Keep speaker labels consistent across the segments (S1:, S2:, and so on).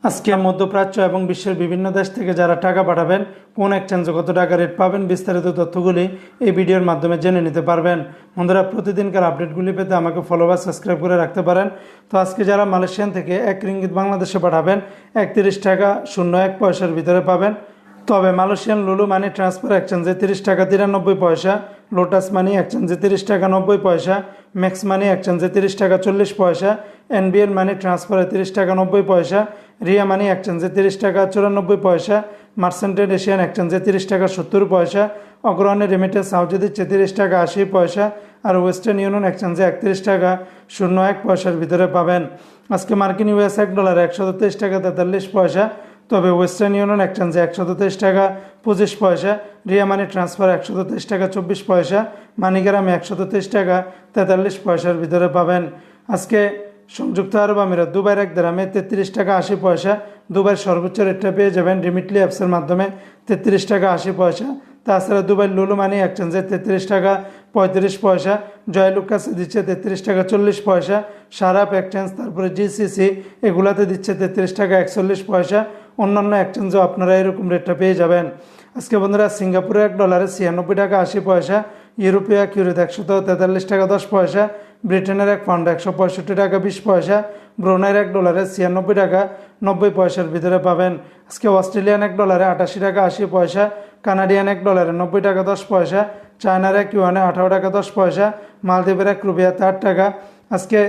S1: আজকে মধ্যপ্রাচ্য এবং বিশ্বের বিভিন্ন দেশ থেকে যারা টাকা পাঠাবেন কোন এক্সচেঞ্জে কত টাকা রেট পাবেন বিস্তারিত তথ্যগুলি এই ভিডিওর মাধ্যমে জেনে নিতে পারবেন। বন্ধুরা, প্রতিদিনকার আপডেটগুলি পেতে আমাকে ফলো বা সাবস্ক্রাইব করে রাখতে পারেন। তো আজকে যারা মালয়েশিয়ান থেকে 1 রিঙ্গিত বাংলাদেশে পাঠাবেন 31 টাকা 01 পয়সার ভিতরে পাবেন। তবে মালয়েশিয়ান লুলু মানি ট্রান্সফার এক্সচেঞ্জে 30 টাকা 93 পয়সা, লোটাস মানি এক্সচেঞ্জে 30 টাকা 90 পয়সা, ম্যাক্স মানি এক্সচেঞ্জে 30 টাকা 40 পয়সা, এনবিএল মানি ট্রান্সফারে 30 টাকা 90 পয়সা, রিয়া মানি এক্সচেঞ্জে 30 টাকা 94 পয়সা, মার্সেন্টেড এশিয়ান এক্সচেঞ্জে 30 টাকা 70 পয়সা, অগ্রহণে রেমিটেন্স হাউজে দিচ্ছে 30 টাকা 80 পয়সা, আর ওয়েস্টার্ন ইউনিয়ন এক্সচেঞ্জে 31 টাকা 01 পয়সার ভিতরে পাবেন। আজকে মার্কিন ইউএস $1 123 টাকা 43 পয়সা, তবে ওয়েস্টার্ন ইউনিয়ন এক্সচেঞ্জে 123 টাকা 25 পয়সা, রিয়া মানি ট্রান্সফার 123 টাকা 24 পয়সা, মানিগ্রামে 123 টাকা 43 পয়সার ভিতরে পাবেন। আজকে সংযুক্ত আরব আমিরাত দুবাইয়ের 1 দিরহামে 33 টাকা 80 পয়সা, দুবাইয়ের সর্বোচ্চ রেটটা পেয়ে যাবেন রিমিটলি অ্যাপসের মাধ্যমে 33 টাকা 80 পয়সা। তাছাড়া দুবাই লুলু মানি এক্সচেঞ্জে 33 টাকা 35 পয়সা, জয়লুকাসে দিচ্ছে 33 টাকা 40 পয়সা, সারাপ এক্সচেঞ্জ তারপরে জিসিসি এগুলাতে দিচ্ছে 33 টাকা 41 পয়সা। অন্যান্য এক্সচেঞ্জেও আপনারা এরকম রেটটা পেয়ে যাবেন। আজকে বন্ধুরা, সিঙ্গাপুরে $1 96 টাকা 80 পয়সা, ইউরোপীয় কিউরিত 143 টাকা 10 পয়সা, ব্রিটেনের 1 পাউন্ড 165 টাকা 20 পয়সা, ব্রুনাইয়ের $1 96 টাকা 90 পয়সার ভিতরে পাবেন। আজকে অস্ট্রেলিয়ান $1 88 টাকা 80 পয়সা, কানাডিয়ান $1 90 টাকা 10 পয়সা, চায়নার 1 ইউয়ানে 18 টাকা 10 পয়সা, মালদ্বীপের 1 রুপিয়াতে 8 টাকা। আজকে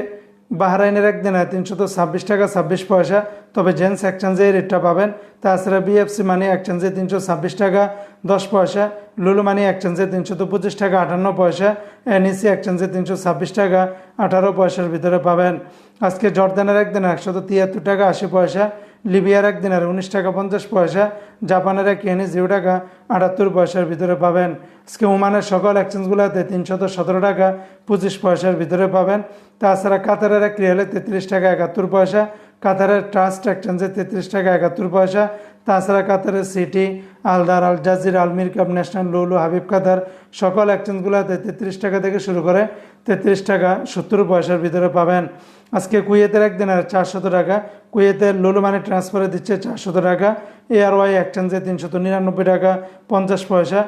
S1: বাহরাইনের 1 দিনে 326 টাকা 26 পয়সা, তবে জেন্স এক্সচেঞ্জে এই রেটটা পাবেন। তাছাড়া বিএফসি মানি এক্সচেঞ্জে 326 টাকা 10 পয়সা, লুলু মানি এক্সচেঞ্জে 325 টাকা 58 পয়সা, এনইসি এক্সচেঞ্জে 326 টাকা 18 পয়সার ভিতরে পাবেন। আজকে জর্দানের 1 দিনে 173 টাকা 80 পয়সা, লিবিয়ার 1 দিনের 19 টাকা 50 পয়সা, জাপানের 1 ইয়েনে 0 টাকা 78 পয়সার ভিতরে পাবেন। আজকে ওমানের সকল এক্সচেঞ্জগুলোতে 317 টাকা 25 পয়সার ভিতরে পাবেন। তাছাড়া কাতারের 1 রিয়ালে 33 টাকা 71 পয়সা, কাতারের ট্রাস্ট এক্সচেঞ্জে 33 টাকা 71 পয়সা, তাছাড়া কাতারের সিটি, আলদার, আল জাজির, আলমির কাপ, ন্যাশনাল, লুলু, হাবিব কাতার সকল এক্সচেঞ্জগুলোতে 33 টাকা থেকে শুরু করে 33 টাকা 70 পয়সার ভিতরে পাবেন। আজকে কুয়েতের 1 দিনের 400 টাকা, কুয়েতের লুলু মানি ট্রান্সফারে দিচ্ছে 400 টাকা, এআরওয়াই এক্সচেঞ্জে 399 টাকা 50 পয়সা,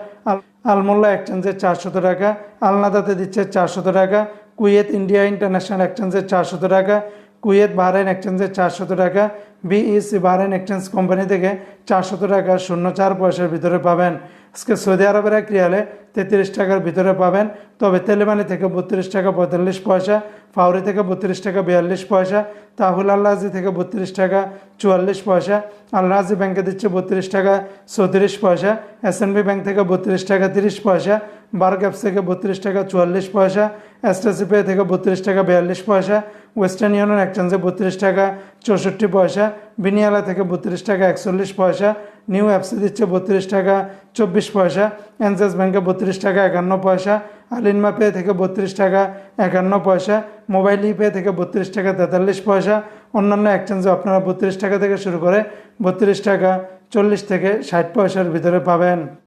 S1: আলমোল্লা এক্সচেঞ্জে 400 টাকা, আলনাদাতে দিচ্ছে 400 টাকা, কুয়েত ইন্ডিয়া ইন্টারন্যাশনাল এক্সচেঞ্জে 400 টাকা, কুয়েত বাহরাইন এক্সচেঞ্জে 400 টাকা, বিইসি বাহরাইন এক্সচেঞ্জ কোম্পানি থেকে 400 টাকা 04 পয়সার ভিতরে পাবেন। আজকে সৌদি আরবের 1 রিয়ালে 33 টাকার ভিতরে পাবেন, তবে তেলেমানি থেকে 32 টাকা 45 পয়সা, ফাউরি থেকে 32 টাকা 42 পয়সা, তাহুল আল্লাহাজি থেকে 32 টাকা 44 পয়সা, আল্লাহাজি ব্যাংকে দিচ্ছে 32 টাকা 34 পয়সা, এসএনবি ব্যাংক থেকে 32 টাকা 30 পয়সা, বার্গ অ্যাপস থেকে 32 টাকা 44 পয়সা, এসটিসি পে থেকে 32 টাকা 42 পয়সা, ওয়েস্টার্ন ইউনিয়ন এক্সচেঞ্জে 32 টাকা 64 পয়সা, বিনিয়ালা থেকে 32 টাকা 41 পয়সা, নিউ অ্যাপসে দিচ্ছে 32 টাকা 24 পয়সা, এনজেস ব্যাংকে 32 টাকা 51 পয়সা, আলিনমা পে থেকে 32 টাকা 51 পয়সা, মোবাইল পে থেকে 32 টাকা 43 পয়সা। অন্যান্য এক্সচেঞ্জে আপনারা 32 টাকা থেকে শুরু করে 32 টাকা 40 থেকে 60 পয়সার ভিতরে পাবেন।